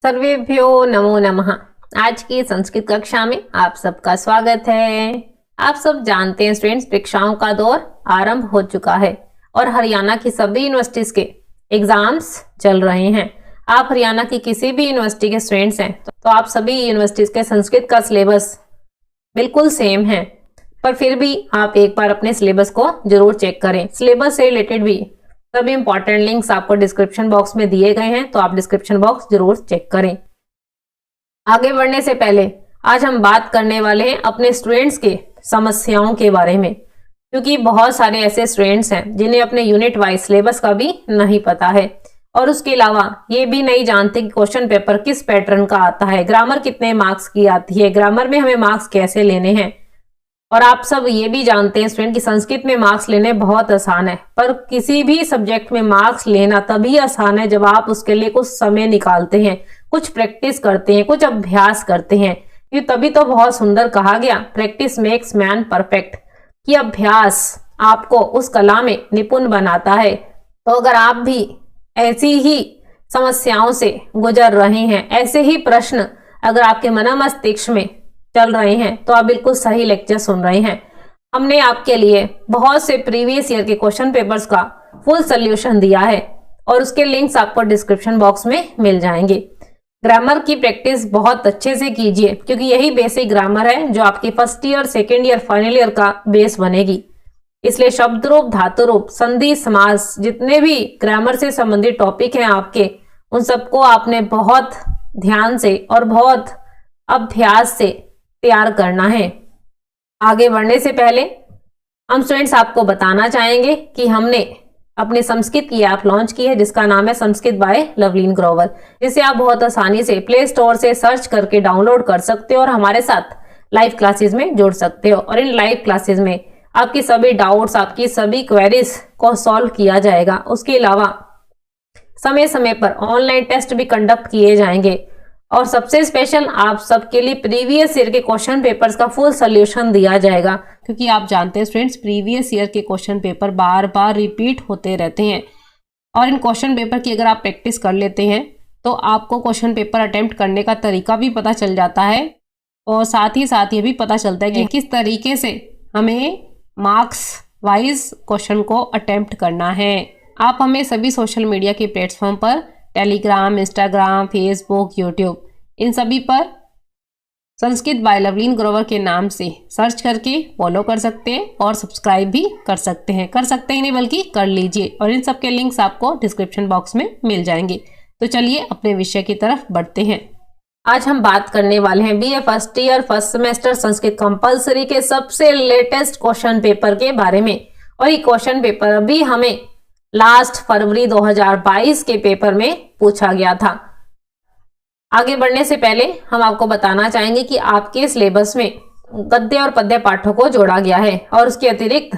सर्वेभ्यो नमो नमः। आज की संस्कृत कक्षा में आप सबका स्वागत है। आप सब जानते हैं स्टूडेंट्स, परीक्षाओं का दौर आरंभ हो चुका है और हरियाणा की सभी यूनिवर्सिटीज के एग्जाम्स चल रहे हैं। आप हरियाणा की किसी भी यूनिवर्सिटी के स्टूडेंट्स हैं तो आप सभी यूनिवर्सिटीज के संस्कृत का सिलेबस बिल्कुल सेम है, पर फिर भी आप एक बार अपने सिलेबस को जरूर चेक करें। सिलेबस से रिलेटेड भी सभी इंपॉर्टेंट लिंक्स आपको डिस्क्रिप्शन बॉक्स में दिए गए हैं, तो आप डिस्क्रिप्शन बॉक्स जरूर चेक करें। आगे बढ़ने से पहले आज हम बात करने वाले हैं अपने स्टूडेंट्स के समस्याओं के बारे में, क्योंकि बहुत सारे ऐसे स्टूडेंट्स हैं जिन्हें अपने यूनिट वाइज सिलेबस का भी नहीं पता है और उसके अलावा ये भी नहीं जानते कि क्वेश्चन पेपर किस पैटर्न का आता है, ग्रामर कितने मार्क्स की आती है, ग्रामर में हमें मार्क्स कैसे लेने हैं। और आप सब ये भी जानते हैं स्टूडेंट कि संस्कृत में मार्क्स लेने बहुत आसान है, पर किसी भी सब्जेक्ट में मार्क्स लेना तभी आसान है जब आप उसके लिए कुछ समय निकालते हैं, कुछ प्रैक्टिस करते हैं, कुछ अभ्यास करते हैं। ये तभी तो बहुत सुंदर कहा गया, प्रैक्टिस मेक्स मैन परफेक्ट, कि अभ्यास आपको उस कला में निपुण बनाता है। तो अगर आप भी ऐसी ही समस्याओं से गुजर रहे हैं, ऐसे ही प्रश्न अगर आपके मन मस्तिष्क में चल रहे हैं, तो आप बिल्कुल सही लेक्चर सुन रहे हैं। हमने आपके लिए बहुत से प्रीवियस ईयर के क्वेश्चन पेपर्स का फुल सोल्यूशन दिया है और उसके लिंक्स आपको डिस्क्रिप्शन बॉक्स में मिल जाएंगे। ग्रामर की प्रैक्टिस बहुत अच्छे से कीजिए, क्योंकि यही बेसिक ग्रामर है जो आपके first year, second year, final year का बेस बनेगी। इसलिए शब्द रूप, धातु रूप, संधि, समास, जितने भी ग्रामर से संबंधित टॉपिक हैं आपके, उन सबको आपने बहुत ध्यान से और बहुत अभ्यास से तैयार करना है। आगे बढ़ने से पहले हम स्टूडेंट्स आपको बताना चाहेंगे कि हमने अपनी संस्कृत की ऐप लॉन्च की है जिसका नाम है संस्कृत बाय लवलीन ग्रोवर, जिसे आप बहुत आसानी से प्ले स्टोर से सर्च करके डाउनलोड कर सकते हो और हमारे साथ लाइव क्लासेस में जुड़ सकते हो। और इन लाइव क्लासेस में आपकी सभी डाउट्स, आपकी सभी क्वेरीज को सॉल्व किया जाएगा। उसके अलावा समय समय पर ऑनलाइन टेस्ट भी कंडक्ट किए जाएंगे और सबसे स्पेशल आप सबके लिए प्रीवियस ईयर के क्वेश्चन पेपर्स का फुल सोल्यूशन दिया जाएगा, क्योंकि आप जानते हैं स्टूडेंट्स, प्रीवियस ईयर के क्वेश्चन पेपर बार बार रिपीट होते रहते हैं और इन क्वेश्चन पेपर की अगर आप प्रैक्टिस कर लेते हैं तो आपको क्वेश्चन पेपर अटेम्प्ट करने का तरीका भी पता चल जाता है और साथ ही साथ ये भी पता चलता है कि किस तरीके से हमें मार्क्स वाइज क्वेश्चन को अटेम्प्ट करना है। आप हमें सभी सोशल मीडिया के प्लेटफॉर्म पर, टेलीग्राम, इंस्टाग्राम, फेसबुक, यूट्यूब, इन सभी पर संस्कृत बाय लवलीन ग्रोवर के नाम से सर्च करके फॉलो कर सकते हैं और सब्सक्राइब भी कर सकते हैं। कर सकते ही नहीं बल्कि कर लीजिए, और इन सब के लिंक्स आपको डिस्क्रिप्शन बॉक्स में मिल जाएंगे। तो चलिए अपने विषय की तरफ बढ़ते हैं। आज हम बात करने वाले हैं BA first year first semester Sanskrit compulsory के सबसे लेटेस्ट क्वेश्चन पेपर के बारे में। और ये क्वेश्चन पेपर अभी हमें लास्ट फरवरी 2022 के पेपर में पूछा गया था। आगे बढ़ने से पहले हम आपको बताना चाहेंगे कि आपके सिलेबस में गद्य और पद्य पाठों को जोड़ा गया है और उसके अतिरिक्त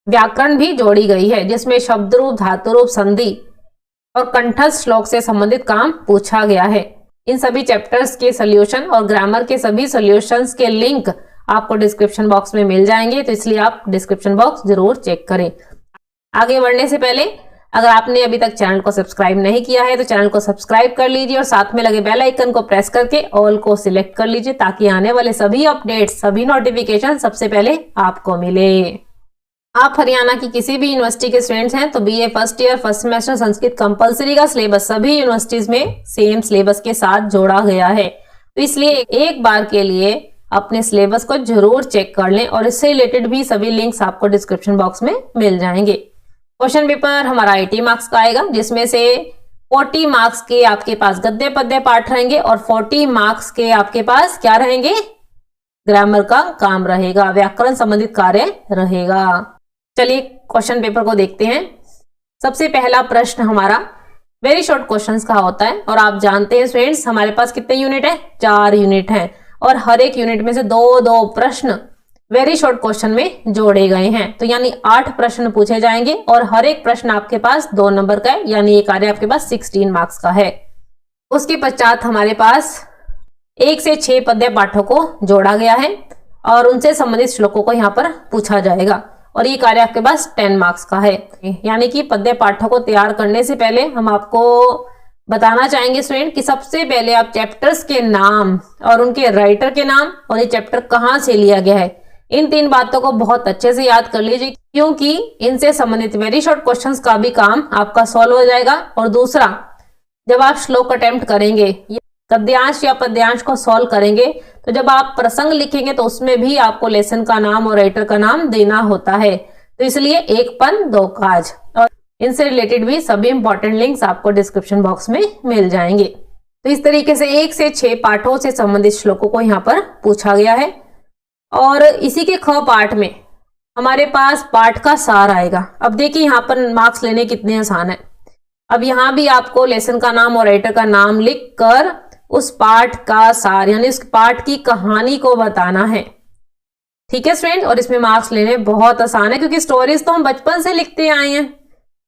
व्याकरण भी जोड़ी गई है, जिसमें शब्द रूप, धातु रूप, संधि और कंठस्थ श्लोक से संबंधित काम पूछा गया है। इन सभी चैप्टर्स के सोल्यूशन और ग्रामर के सभी सोल्यूशंस के लिंक आपको डिस्क्रिप्शन बॉक्स में मिल जाएंगे, तो इसलिए आप डिस्क्रिप्शन बॉक्स जरूर चेक करें। आगे बढ़ने से पहले अगर आपने अभी तक चैनल को सब्सक्राइब नहीं किया है तो चैनल को सब्सक्राइब कर लीजिए और साथ में लगे बेल आइकन को प्रेस करके ऑल को सिलेक्ट कर लीजिए, ताकि आने वाले सभी अपडेट्स, सभी नोटिफिकेशन सबसे पहले आपको मिले। आप हरियाणा की किसी भी यूनिवर्सिटी के स्टूडेंट्स हैं तो BA first year first semester Sanskrit compulsory का सिलेबस सभी यूनिवर्सिटीज में सेम सिलेबस के साथ जोड़ा गया है, तो इसलिए एक बार के लिए अपने सिलेबस को जरूर चेक कर लें और इससे रिलेटेड भी सभी लिंक्स आपको डिस्क्रिप्शन बॉक्स में मिल जाएंगे। क्वेश्चन पेपर हमारा 80 मार्क्स का आएगा, जिसमें से 40 मार्क्स के आपके पास गद्य पद्य पाठ रहेंगे और 40 मार्क्स के आपके पास क्या रहेंगे, ग्रामर का काम रहेगा, व्याकरण संबंधित कार्य रहेगा। चलिए क्वेश्चन पेपर को देखते हैं। सबसे पहला प्रश्न हमारा वेरी शॉर्ट क्वेश्चंस का होता है और आप जानते हैं स्टूडेंट्स हमारे पास कितने यूनिट है, 4 यूनिट हैं और हर एक यूनिट में से 2-2 प्रश्न वेरी शॉर्ट क्वेश्चन में जोड़े गए हैं, तो यानी 8 प्रश्न पूछे जाएंगे और हर एक प्रश्न आपके पास 2 नंबर का है, यानी ये कार्य आपके पास 16 मार्क्स का है। उसके पश्चात हमारे पास 1 से 6 पद्य पाठों को जोड़ा गया है और उनसे संबंधित श्लोकों को यहाँ पर पूछा जाएगा और ये कार्य आपके पास 10 मार्क्स का है। यानी कि पद्य पाठों को तैयार करने से पहले हम आपको बताना चाहेंगे स्टूडेंट कि सबसे पहले आप चैप्टर्स के नाम और उनके राइटर के नाम और ये चैप्टर कहाँ से लिया गया है, इन 3 बातों को बहुत अच्छे से याद कर लीजिए, क्योंकि इनसे संबंधित वेरी शॉर्ट क्वेश्चंस का भी काम आपका सॉल्व हो जाएगा। और दूसरा, जब आप श्लोक अटेम्प्ट करेंगे, गद्यांश या पद्यांश को सॉल्व करेंगे, तो जब आप प्रसंग लिखेंगे तो उसमें भी आपको लेसन का नाम और राइटर का नाम देना होता है। तो इसलिए एक पन दो काज, और इनसे रिलेटेड भी सभी इंपॉर्टेंट लिंक्स आपको डिस्क्रिप्शन बॉक्स में मिल जाएंगे। तो इस तरीके से 1 से 6 पाठों से संबंधित श्लोकों को यहाँ पर पूछा गया है। और इसी के ख पाठ में हमारे पास पाठ का सार आएगा। अब देखिए यहाँ पर मार्क्स लेने कितने आसान है। अब यहाँ भी आपको लेसन का नाम और राइटर का नाम लिखकर उस पाठ का सार यानी उस पाठ की कहानी को बताना है। ठीक है स्टूडेंट, और इसमें मार्क्स लेने बहुत आसान है, क्योंकि स्टोरीज तो हम बचपन से लिखते आए हैं।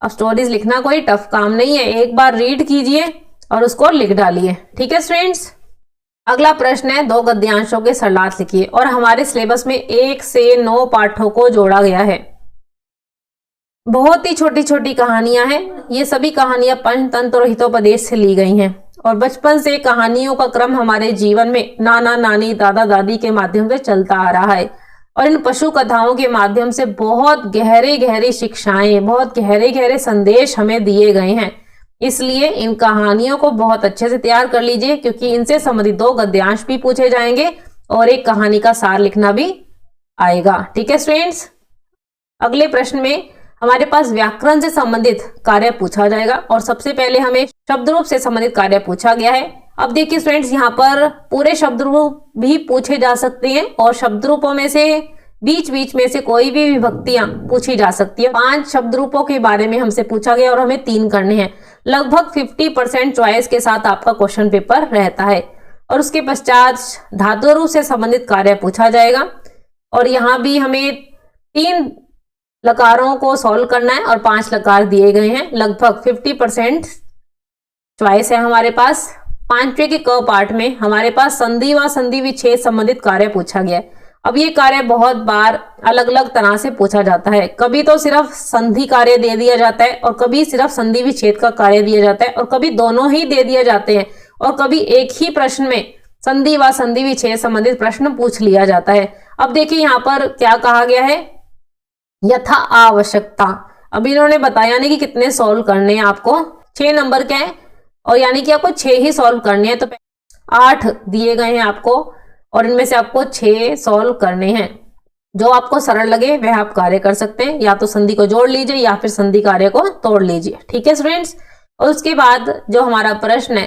अब स्टोरीज लिखना कोई टफ काम नहीं है, एक बार रीड कीजिए और उसको लिख डालिए। ठीक है स्टूडेंट्स, अगला प्रश्न है 2 गद्यांशों के सरलार्थ लिखिए। और हमारे सिलेबस में 1 से 9 पाठों को जोड़ा गया है। बहुत ही छोटी छोटी कहानियां हैं। ये सभी कहानियां पंचतंत्र और हितोपदेश से ली गई हैं। और बचपन से कहानियों का क्रम हमारे जीवन में नाना नानी दादा दादी के माध्यम से चलता आ रहा है। और इन पशु कथाओं के माध्यम से बहुत गहरे गहरी शिक्षाएं, बहुत गहरे गहरे संदेश हमें दिए गए हैं। इसलिए इन कहानियों को बहुत अच्छे से तैयार कर लीजिए, क्योंकि इनसे संबंधित 2 गद्यांश भी पूछे जाएंगे और एक कहानी का सार लिखना भी आएगा। ठीक है स्टूडेंट्स, अगले प्रश्न में हमारे पास व्याकरण से संबंधित कार्य पूछा जाएगा। और सबसे पहले हमें शब्द रूप से संबंधित कार्य पूछा गया है। अब देखिए स्टूडेंट्स, यहाँ पर पूरे शब्द रूप भी पूछे जा सकते हैं और शब्द रूपों में से बीच बीच में से कोई भी विभक्तियां पूछी जा सकती है। 5 शब्द रूपों के बारे में हमसे पूछा गया और हमें 3 करने हैं। लगभग 50% चॉइस के साथ आपका क्वेश्चन पेपर रहता है। और उसके पश्चात धातु रूप से संबंधित कार्य पूछा जाएगा। और यहाँ भी हमें 3 लकारों को सॉल्व करना है और 5 लकार दिए गए हैं। लगभग 50% चॉइस है हमारे पास। 5वें के क पार्ट में हमारे पास संधि व संधि विच्छेद संबंधित कार्य पूछा गया है। अब ये कार्य बहुत बार अलग अलग तरह से पूछा जाता है। कभी तो सिर्फ संधि कार्य दे दिया जाता है और कभी सिर्फ संधि विच्छेद का कार्य दिया जाता है और कभी दोनों ही दे दिए जाते हैं और कभी एक ही प्रश्न में संधि व संधि विच्छेद संबंधित प्रश्न पूछ लिया जाता है। अब देखिए यहाँ पर क्या कहा गया है, यथा आवश्यकता। अब इन्होंने बताया नहीं कि कितने सॉल्व करने हैं आपको। 6 नंबर के हैं और यानी कि आपको 6 ही सॉल्व करने हैं। तो 8 दिए गए हैं आपको और इनमें से आपको 6 सॉल्व करने हैं। जो आपको सरल लगे वह आप कार्य कर सकते हैं, या तो संधि को जोड़ लीजिए या फिर संधि कार्य को तोड़ लीजिए। ठीक है स्टूडेंट्स, और उसके बाद जो हमारा प्रश्न है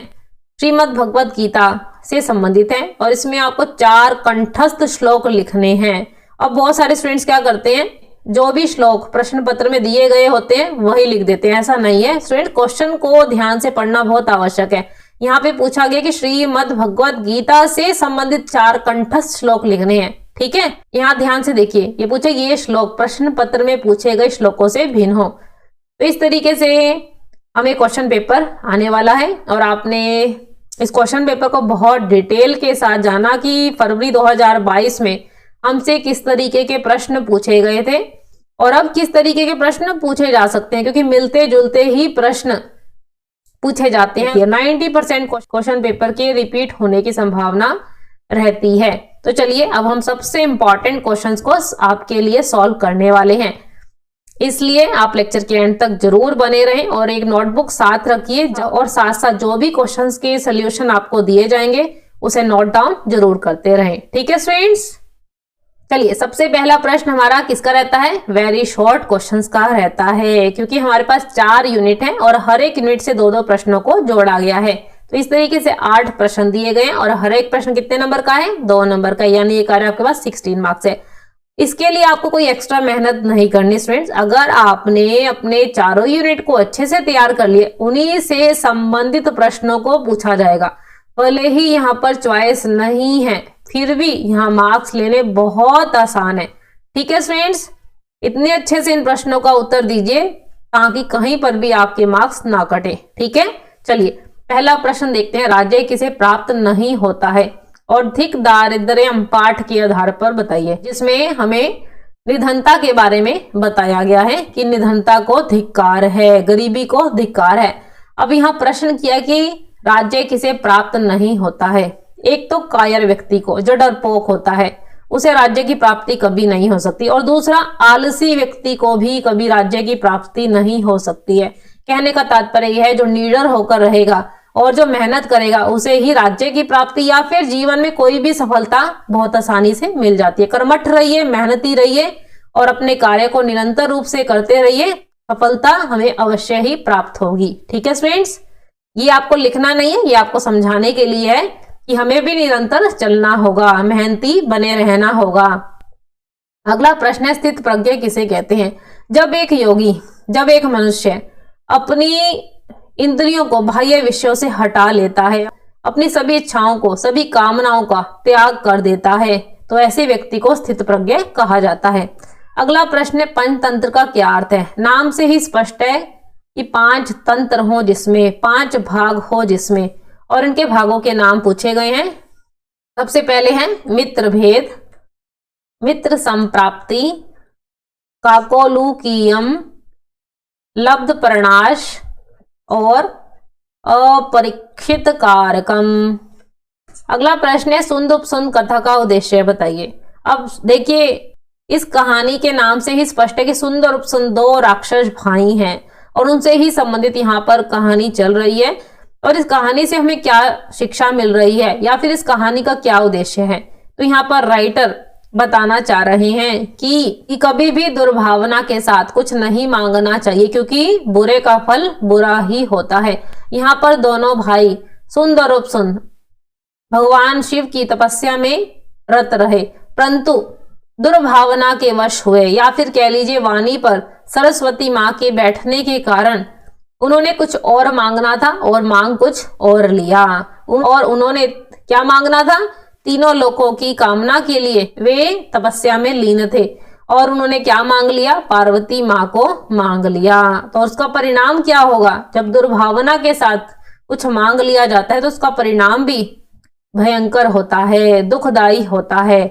श्रीमद् भगवत गीता से संबंधित है और इसमें आपको 4 कंठस्थ श्लोक लिखने हैं। अब बहुत सारे स्टूडेंट्स क्या करते हैं, जो भी श्लोक प्रश्न पत्र में दिए गए होते हैं वही लिख देते हैं। ऐसा नहीं है स्टूडेंट, क्वेश्चन को ध्यान से पढ़ना बहुत आवश्यक है। यहाँ पे पूछा गया कि श्रीमद् भगवत गीता से संबंधित 4 कंठस्थ श्लोक लिखने हैं। ठीक है, यहाँ ध्यान से देखिए, ये पूछे ये श्लोक प्रश्न पत्र में पूछे गए श्लोकों से भिन्न हो। तो इस तरीके से हमें क्वेश्चन पेपर आने वाला है और आपने इस क्वेश्चन पेपर को बहुत डिटेल के साथ जाना कि फरवरी 2022 में हमसे किस तरीके के प्रश्न पूछे गए थे और अब किस तरीके के प्रश्न पूछे जा सकते हैं, क्योंकि मिलते जुलते ही प्रश्न पूछे जाते हैं। 90% क्वेश्चन पेपर के रिपीट होने की संभावना रहती है। तो चलिए अब हम सबसे इंपॉर्टेंट क्वेश्चंस को आपके लिए सॉल्व करने वाले हैं, इसलिए आप लेक्चर के एंड तक जरूर बने रहें और एक नोटबुक साथ रखिए और साथ साथ जो भी क्वेश्चंस के सोल्यूशन आपको दिए जाएंगे उसे नोट डाउन जरूर करते रहें। ठीक है स्टूडेंट्स, चलिए सबसे पहला प्रश्न हमारा किसका रहता है, वेरी शॉर्ट क्वेश्चंस का रहता है, क्योंकि हमारे पास 4 यूनिट हैं और हर एक यूनिट से 2-2 प्रश्नों को जोड़ा गया है। तो इस तरीके से 8 प्रश्न दिए गए हैं और हर एक प्रश्न कितने नंबर का है, 2 नंबर का, यानी ये कार्य आपके पास 16 मार्क्स है। इसके लिए आपको कोई एक्स्ट्रा मेहनत नहीं करनी स्टूडेंट्स। अगर आपने अपने चारों यूनिट को अच्छे से तैयार कर लिए, उन्हीं से संबंधित प्रश्नों को पूछा जाएगा। भले ही यहाँ पर चॉइस नहीं है, फिर भी यहाँ मार्क्स लेने बहुत आसान है। ठीक है स्टूडेंट्स, इतने अच्छे से इन प्रश्नों का उत्तर दीजिए ताकि कहीं पर भी आपके मार्क्स ना कटे। ठीक है, चलिए पहला प्रश्न देखते हैं। राज्य किसे प्राप्त नहीं होता है और अधिक दारिद्र्यम पाठ के आधार पर बताइए, जिसमें हमें निधनता के बारे में बताया गया है कि निधनता को धिक्कार है, गरीबी को धिक्कार है। अब यहाँ प्रश्न किया कि राज्य किसे प्राप्त नहीं होता है। एक तो कायर व्यक्ति को, जो डरपोक होता है, उसे राज्य की प्राप्ति कभी नहीं हो सकती, और दूसरा आलसी व्यक्ति को भी कभी राज्य की प्राप्ति नहीं हो सकती है। कहने का तात्पर्य यह है जो निडर होकर रहेगा और जो मेहनत करेगा उसे ही राज्य की प्राप्ति या फिर जीवन में कोई भी सफलता बहुत आसानी से मिल जाती है। कर्मठ रहिए, मेहनती रहिए और अपने कार्य को निरंतर रूप से करते रहिए, सफलता हमें अवश्य ही प्राप्त होगी। ठीक है फ्रेंड्स, ये आपको लिखना नहीं है, ये आपको समझाने के लिए है कि हमें भी निरंतर चलना होगा, मेहनती बने रहना होगा। अगला प्रश्न है, स्थित प्रज्ञ किसे कहते हैं? जब एक योगी, जब एक मनुष्य अपनी इंद्रियों को बाह्य विषयों से हटा लेता है, अपनी सभी इच्छाओं को, सभी कामनाओं का त्याग कर देता है, तो ऐसे व्यक्ति को स्थित प्रज्ञ कहा जाता है। अगला प्रश्न है, पंचतंत्र का क्या अर्थ है? नाम से ही स्पष्ट है कि 5 तंत्र हो जिसमें 5 भाग हो जिसमें, और इनके भागों के नाम पूछे गए हैं। सबसे पहले है मित्र भेद, मित्र संप्राप्ति, काकोलुकीयम, लब्ध प्रणाश और अपरीक्षित कारकम। अगला प्रश्न है, सुंद उपसुंद कथा का उद्देश्य बताइए। अब देखिए, इस कहानी के नाम से ही स्पष्ट है कि सुंद और उपसुंद 2 राक्षस भाई हैं और उनसे ही संबंधित यहाँ पर कहानी चल रही है। और इस कहानी से हमें क्या शिक्षा मिल रही है या फिर इस कहानी का क्या उद्देश्य है? तो यहाँ पर राइटर बताना चाह रहे हैं कि कभी भी दुर्भावना के साथ कुछ नहीं मांगना चाहिए, क्योंकि बुरे का फल बुरा ही होता है। यहाँ पर दोनों भाई सुंद और उपसुंद भगवान शिव की तपस्या में रत रहे, परंतु दुर्भावना के वश हुए, या फिर कह लीजिए वाणी पर सरस्वती माँ के बैठने के कारण उन्होंने कुछ और मांगना था और मांग कुछ और लिया। और उन्होंने क्या मांगना था? तीनों लोगों की कामना के लिए वे तपस्या में लीन थे, और उन्होंने क्या मांग लिया? पार्वती माँ को मांग लिया। तो उसका परिणाम क्या होगा? जब दुर्भावना के साथ कुछ मांग लिया जाता है तो उसका परिणाम भी भयंकर होता है, दुखदायी होता है।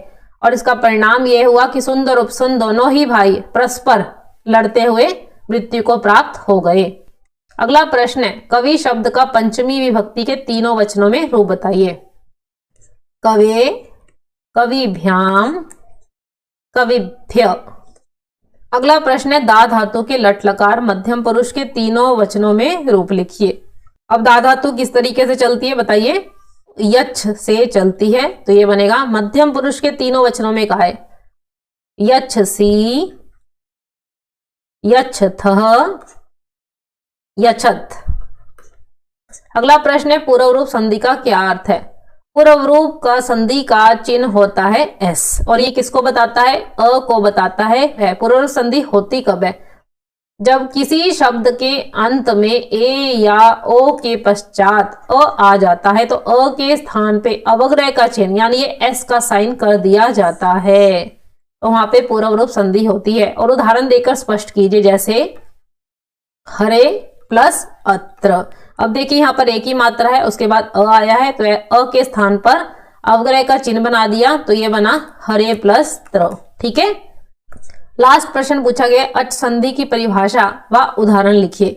और इसका परिणाम यह हुआ कि सुंद और उपसुंद दोनों ही भाई परस्पर लड़ते हुए मृत्यु को प्राप्त हो गए। अगला प्रश्न है, कवि शब्द का पंचमी विभक्ति के 3 वचनों में रूप बताइए। कवे, कविभ्याम, कविभ्य। अगला प्रश्न है, दा धातु के लट लकार मध्यम पुरुष के 3 वचनों में रूप लिखिए। अब दा धातु किस तरीके से चलती है बताइए? यच्छ से चलती है, तो ये बनेगा मध्यम पुरुष के 3 वचनों में कहा है यच्छसी, यच्छथः, यच्छत। अगला प्रश्न है, पूर्व रूप संधि का क्या अर्थ है? पूर्व रूप का संधि का चिन्ह होता है एस, और ये किसको बताता है? अ को बताता है। पूर्व रूप संधि होती कब है? जब किसी शब्द के अंत में ए या ओ के पश्चात अ आ जाता है, तो अ के स्थान पे अवग्रह का चिन्ह यानी ये एस का साइन कर दिया जाता है, तो वहां पे पूर्व रूप संधि होती है। और उदाहरण देकर स्पष्ट कीजिए, जैसे हरे प्लस अत्र। अब देखिए यहाँ पर एक ही मात्रा है, उसके बाद अ आया है, तो अ के स्थान पर अवग्रह का चिन्ह बना दिया, तो ये बना हरे प्लस त्र। ठीक है। लास्ट प्रश्न पूछा गया, अच संधि की परिभाषा व उदाहरण लिखिए।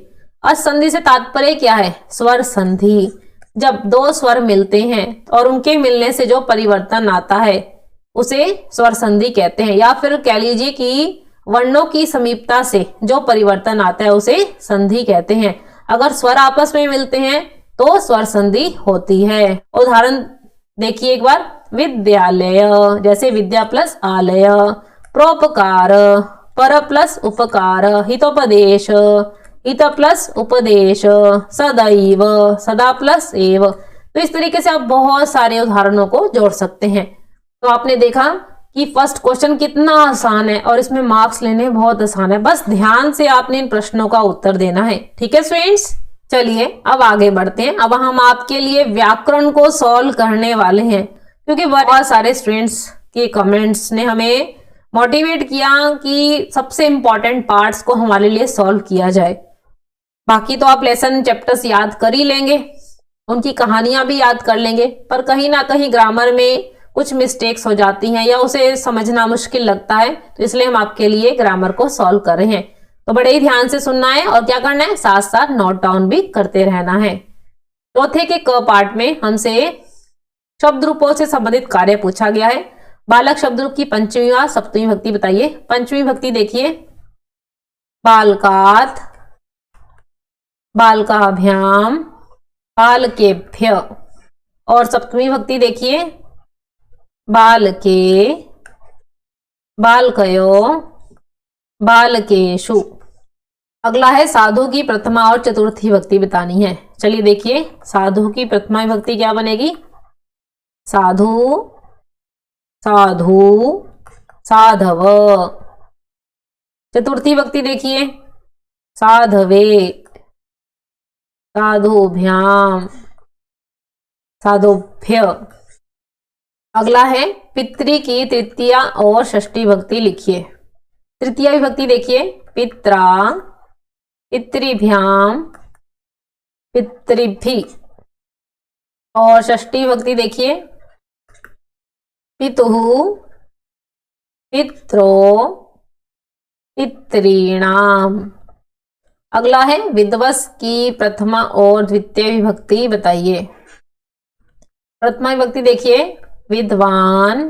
अच संधि से तात्पर्य क्या है? स्वर संधि। जब 2 स्वर मिलते हैं और उनके मिलने से जो परिवर्तन आता है उसे स्वर संधि कहते हैं, या फिर कह लीजिए कि वर्णों की समीपता से जो परिवर्तन आता है उसे संधि कहते हैं। अगर स्वर आपस में मिलते हैं तो स्वर संधि होती है। उदाहरण देखिए एक बार, विद्यालय, जैसे विद्या प्लस आलय, प्रोपकार, पर प्लस उपकार, हितोपदेश, हित प्लस उपदेश, सदैव, सदा प्लस एव। तो इस तरीके से आप बहुत सारे उदाहरणों को जोड़ सकते हैं। तो आपने देखा कि फर्स्ट क्वेश्चन कितना आसान है और इसमें मार्क्स लेने बहुत आसान है, बस ध्यान से आपने इन प्रश्नों का उत्तर देना है। ठीक है स्टूडेंट्स, चलिए अब आगे बढ़ते हैं। अब हम आपके लिए व्याकरण को सॉल्व करने वाले हैं, क्योंकि बहुत सारे स्टूडेंट्स के कमेंट्स ने हमें मोटिवेट किया कि सबसे इंपॉर्टेंट पार्ट्स को हमारे लिए सॉल्व किया जाए। बाकी तो आप लेसन चैप्टर्स याद कर ही लेंगे, उनकी कहानियां भी याद कर लेंगे, पर कहीं ना कहीं ग्रामर में कुछ मिस्टेक्स हो जाती हैं या उसे समझना मुश्किल लगता है, तो इसलिए हम आपके लिए ग्रामर को सॉल्व कर रहे हैं। तो बड़े ही ध्यान से सुनना है और क्या करना है, साथ साथ नोट डाउन भी करते रहना है। चौथे के क पार्ट में हमसे शब्द रूपों से संबंधित कार्य पूछा गया है। बालक शब्द रूप की पंचमी व सप्तमी भक्ति बताइए। पंचमी भक्ति देखिए, बालकात, बालकाभ्याम, बालकेभ्य। और सप्तमी भक्ति देखिए, बालके, बालकयो, बालकेशु। अगला है साधु की प्रथमा और चतुर्थी भक्ति बतानी है। चलिए देखिए, साधु की प्रथमा भक्ति क्या बनेगी, साधु, साधु, साधव। चतुर्थी भक्ति देखिए, साधवे, साधुभ्याम, साधुभ्य। अगला है पितृ की तृतीया और षष्ठी भक्ति लिखिए। तृतीया विभक्ति देखिए, पित्रा, पितृभ्याम, पितृभि। और षष्ठी भक्ति देखिए, पितुः, पित्रो, पितॄणाम। अगला है विध्वंस की प्रथमा और द्वितीय विभक्ति बताइए। प्रथमा विभक्ति देखिए, विद्वान,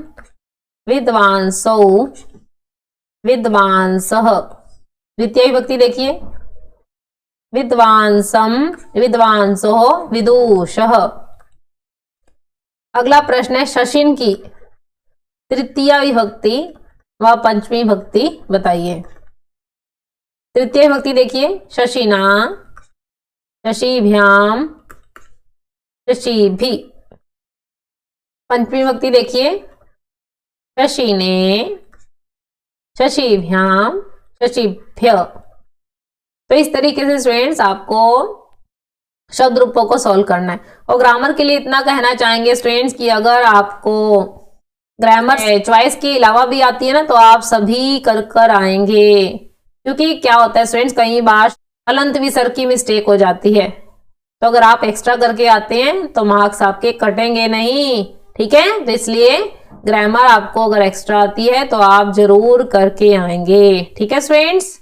विद्वांसौ, विद्वांसः। द्वितीय विभक्ति देखिए, विद्वांसम, विद्वांसो, विदुषः। अगला प्रश्न है शशिन की तृतीया विभक्ति व पंचमी भक्ति बताइए। तृतीय विभक्ति देखिए, शशिना, शशिभ्याम, शशिभि। पंचमी भक्ति देखिए, शशिने, शशिभ्याम, शशिभ्य। तो इस तरीके से स्टूडेंट्स आपको शब्द रूपों को सॉल्व करना है। और ग्रामर के लिए इतना कहना चाहेंगे स्टूडेंट्स कि अगर आपको ग्रामर चॉइस के अलावा भी आती है ना, तो आप सभी कर कर आएंगे। क्योंकि क्या होता है स्टूडेंट्स, कई बार हलंत विसर्ग की मिस्टेक हो जाती है, तो अगर आप एक्स्ट्रा करके आते हैं तो मार्क्स आपके कटेंगे नहीं, ठीक है। तो इसलिए ग्रामर आपको अगर एक्स्ट्रा आती है तो आप जरूर करके आएंगे, ठीक है स्टूडेंट्स।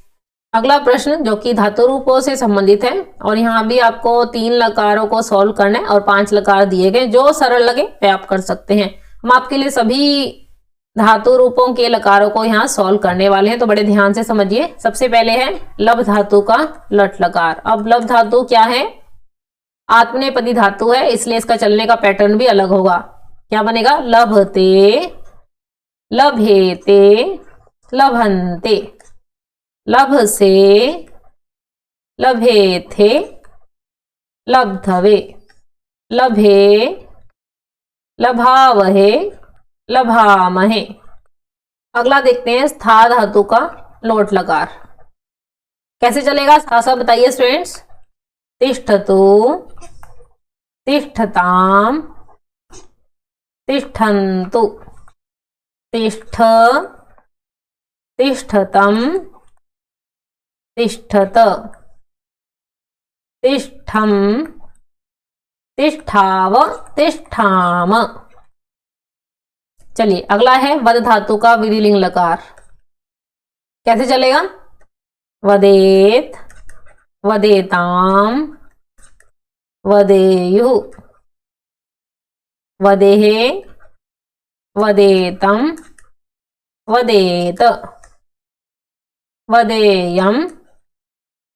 अगला प्रश्न जो कि धातु रूपों से संबंधित है, और यहाँ भी आपको 3 लकारों को सॉल्व करना है और 5 लकार दिए गए, जो सरल लगे वे आप कर सकते हैं। हम आपके लिए सभी धातु रूपों के लकारों को यहाँ सॉल्व करने वाले हैं, तो बड़े ध्यान से समझिए। सबसे पहले है लब धातु का लट लकार। अब लब धातु क्या है, आत्मनेपदी धातु है, इसलिए इसका चलने का पैटर्न भी अलग होगा। क्या बनेगा, लभते, लभेते, लभन्ते। लभ से, लभेथे, लब्धवे, लभे, लभावहे, लभामहे। अगला देखते हैं स्था धातु का लोट लकार। कैसे चलेगा, साथ बताइए स्टूडेंट्स। तिष्ठतु, तिष्ठताम, तिष्ठन्तु, तिष्ठ, तिष्ठतम, तिष्ठत, तिष्ठम, तिष्ठाव, तिष्ठाम। चलिए अगला है वद धातु का विधिलिंग लकार। कैसे चलेगा, वदेत, वदेताम, वदेयु, वदेहे, वदेतम, वदेत, वदेयम,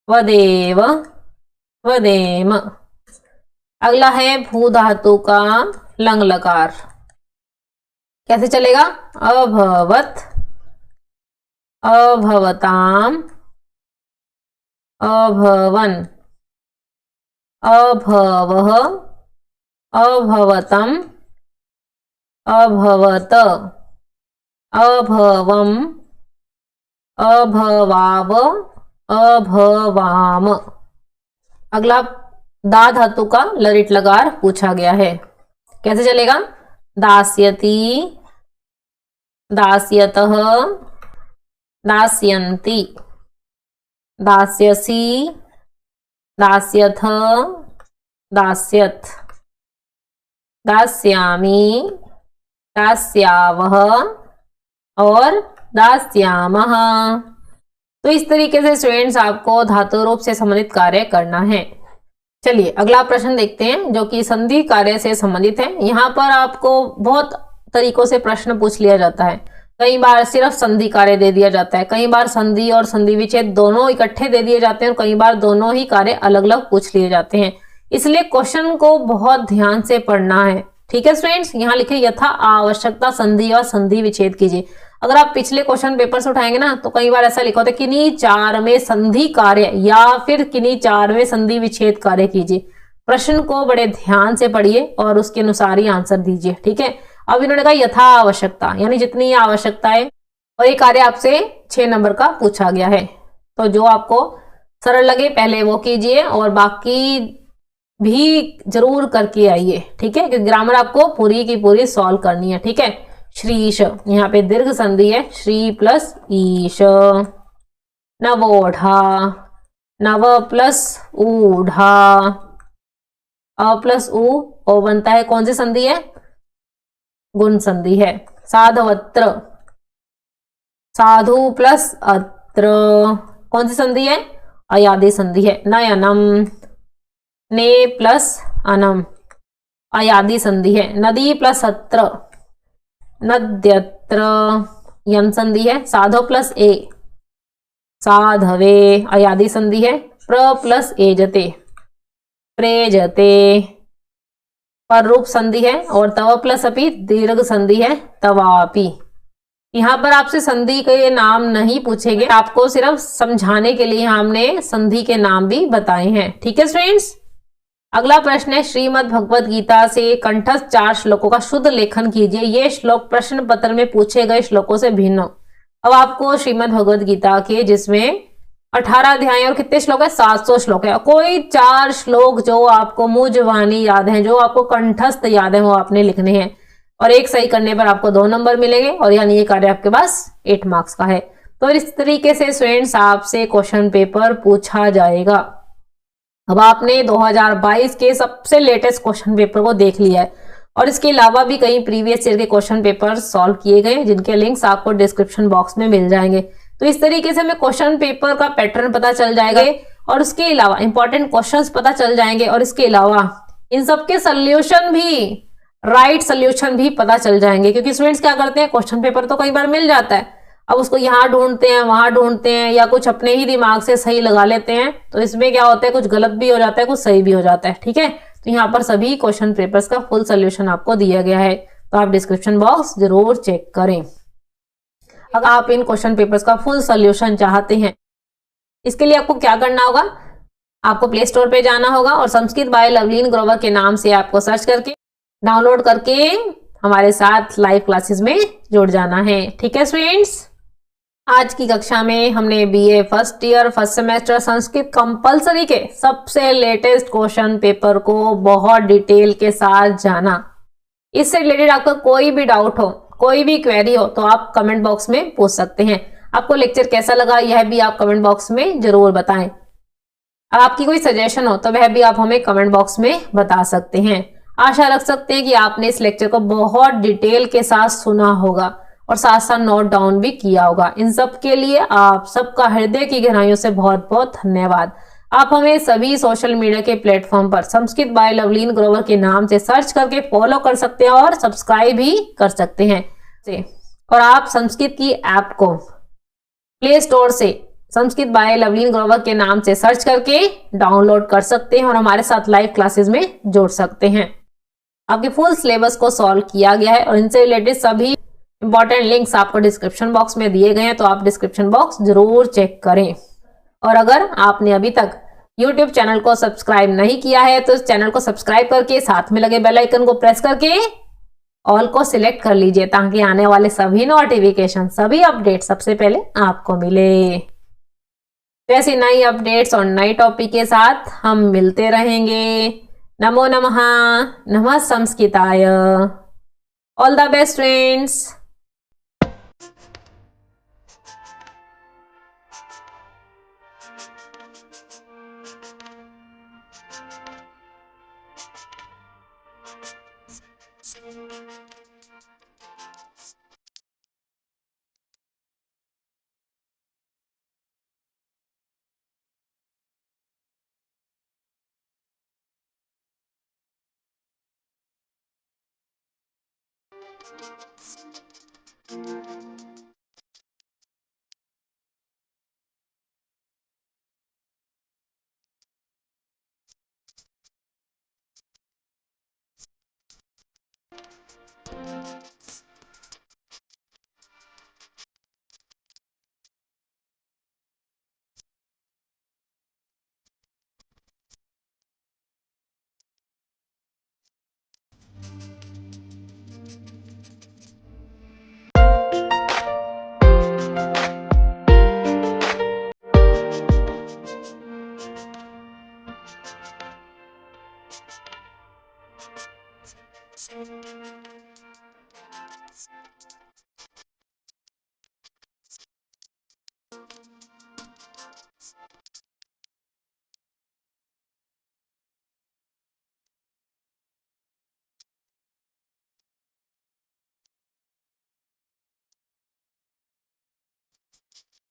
वदेव, वदेम। अगला है भू धातु का लंग लकार। कैसे चलेगा, अभवत, अभवताम, अभवन, अभवः, अभवतम, अभवत, अभवम, अभवाव, अभवाम। अगला दा धातु का लरिट लकार पूछा गया है। कैसे चलेगा, दास्यति, दास्यतः, दास्यन्ति, दास्यसि, दास्यथ, दास्यथ, दास्यामि, दास्यावः और दास्यामः। तो इस तरीके से स्टूडेंट्स आपको धातु रूप से संबंधित कार्य करना है। चलिए अगला प्रश्न देखते हैं जो कि संधि कार्य से संबंधित है। यहाँ पर आपको बहुत तरीकों से प्रश्न पूछ लिया जाता है। कई बार सिर्फ संधि कार्य दे दिया जाता है, कई बार संधि और संधि विच्छेद दोनों इकट्ठे दे दिए जाते हैं और कई बार दोनों ही कार्य अलग अलग पूछ लिए जाते हैं। इसलिए क्वेश्चन को बहुत ध्यान से पढ़ना है। ठीक है स्टूडेंट्स, यहाँ लिखे यथा आवश्यकता संधि और संधि विच्छेद कीजिए। अगर आप पिछले क्वेश्चन पेपर से उठाएंगे ना तो कई बार ऐसा लिखा होता है किन्हीं चार में संधि कार्य या फिर किन्हीं चार में संधि विच्छेद कार्य कीजिए। प्रश्न को बड़े ध्यान से पढ़िए और उसके अनुसार ही आंसर दीजिए। ठीक है, अब इन्होंने कहा यथा आवश्यकता यानी जितनी आवश्यकता है, और ये कार्य आपसे 6 नंबर का पूछा गया है। तो जो आपको सरल लगे पहले वो कीजिए और बाकी भी जरूर करके आइए। ठीक है, क्योंकि ग्रामर आपको पूरी की पूरी सॉल्व करनी है। ठीक है, श्रीश, यहाँ पे दीर्घ संधि है, श्री प्लस ईश। नवोढ़ा, नव प्लस ऊढ़ा, अ प्लस उ बनता है कौन सी संधि है? गुण संधि है। साधवत्र, साधु प्लस अत्र कौन सी संधि है? अयादि संधि है। नयनम, ने प्लस अनम अयादि संधि है। नदी प्लस अत्र, नद्यत्र यम संधि है। साधो प्लस ए, साधवे अयादि संधि है। प्र प्लस एजते, प्रेजते पर रूप संधि है। और तव प्लस अपि दीर्घ संधि है, तवापि। यहाँ पर आपसे संधि के नाम नहीं पूछे गए, आपको सिर्फ समझाने के लिए हमने संधि के नाम भी बताए हैं। ठीक है स्टूडेंट्स, अगला प्रश्न है श्रीमद् भगवत गीता से कंठस्थ 4 श्लोकों का शुद्ध लेखन कीजिए। ये श्लोक प्रश्न पत्र में पूछे गए श्लोकों से भिन्न हो। अब आपको श्रीमद् भगवत गीता के जिसमें 18 अध्याय और कितने श्लोक है? 700 श्लोक है। कोई 4 श्लोक जो आपको मुंह जुबानी याद है, जो आपको कंठस्थ याद है, वो आपने लिखने हैं और एक सही करने पर आपको 2 नंबर मिलेंगे और यानी ये कार्य आपके पास 8 मार्क्स का है। तो इस तरीके से स्टूडेंट्स आपसे क्वेश्चन पेपर पूछा जाएगा। अब आपने 2022 के सबसे लेटेस्ट क्वेश्चन पेपर को देख लिया है और इसके अलावा भी कई प्रीवियस ईयर के क्वेश्चन पेपर सॉल्व किए गए जिनके लिंक्स आपको डिस्क्रिप्शन बॉक्स में मिल जाएंगे। तो इस तरीके से हमें क्वेश्चन पेपर का पैटर्न पता चल जाएगा और उसके अलावा इंपॉर्टेंट क्वेश्चंस पता चल जाएंगे और इसके अलावा इन सबके सोल्यूशन भी, राइट सोल्यूशन भी पता चल जाएंगे। क्योंकि स्टूडेंट्स क्या करते हैं, क्वेश्चन पेपर तो कई बार मिल जाता है, अब उसको यहाँ ढूंढते हैं वहां ढूंढते हैं या कुछ अपने ही दिमाग से सही लगा लेते हैं। तो इसमें क्या होता है, कुछ गलत भी हो जाता है, कुछ सही भी हो जाता है। ठीक है, तो यहाँ पर सभी क्वेश्चन पेपर्स का फुल सोल्यूशन आपको दिया गया है, तो आप डिस्क्रिप्शन बॉक्स जरूर चेक करें। अगर आप इन क्वेश्चन पेपर्स का फुल सोल्यूशन चाहते हैं, इसके लिए आपको क्या करना होगा, आपको प्ले स्टोर पे जाना होगा और संस्कृत बाय लवलीन ग्रोवर के नाम से आपको सर्च करके डाउनलोड करके हमारे साथ लाइव क्लासेस में जुड़ जाना है। ठीक है स्टूडेंट्स, आज की कक्षा में हमने BA first year first semester Sanskrit compulsory के सबसे लेटेस्ट क्वेश्चन पेपर को बहुत डिटेल के साथ जाना। इससे रिलेटेड आपका कोई भी डाउट हो, कोई भी क्वेरी हो तो आप कमेंट बॉक्स में पूछ सकते हैं। आपको लेक्चर कैसा लगा यह भी आप कमेंट बॉक्स में जरूर बताएं। अब आपकी कोई सजेशन हो तो वह भी आप हमें कमेंट बॉक्स में बता सकते हैं। आशा रख सकते हैं कि आपने इस लेक्चर को बहुत डिटेल के साथ सुना होगा और साथ साथ नोट डाउन भी किया होगा। इन सब के लिए आप सबका हृदय की गहराइयों से बहुत बहुत धन्यवाद। आप हमें सभी सोशल मीडिया के प्लेटफॉर्म पर संस्कृत बाय लवलीन ग्रोवर के नाम से सर्च करके फॉलो कर सकते हैं और सब्सक्राइब भी कर सकते हैं। और आप संस्कृत की ऐप को प्ले स्टोर से संस्कृत बाय लवलीन ग्रोवर के नाम से सर्च करके डाउनलोड कर सकते हैं और हमारे साथ लाइव क्लासेस में जुड़ सकते हैं। आपके फुल सिलेबस को सॉल्व किया गया है और इनसे रिलेटेड सभी इंपॉर्टेंट लिंक्स आपको डिस्क्रिप्शन बॉक्स में दिए गए हैं, तो आप डिस्क्रिप्शन बॉक्स जरूर चेक करें। और अगर आपने अभी तक YouTube चैनल को सब्सक्राइब नहीं किया है तो इस चैनल को सब्सक्राइब करके साथ में लगे बेल आइकन को प्रेस करके ऑल को सिलेक्ट कर लीजिए ताकि आने वाले सभी नोटिफिकेशन, सभी अपडेट सबसे पहले आपको मिले। तो ऐसी नई अपडेट्स और नई टॉपिक के साथ हम मिलते रहेंगे। नमो नमः, नमः संस्कृताय। All the best friends.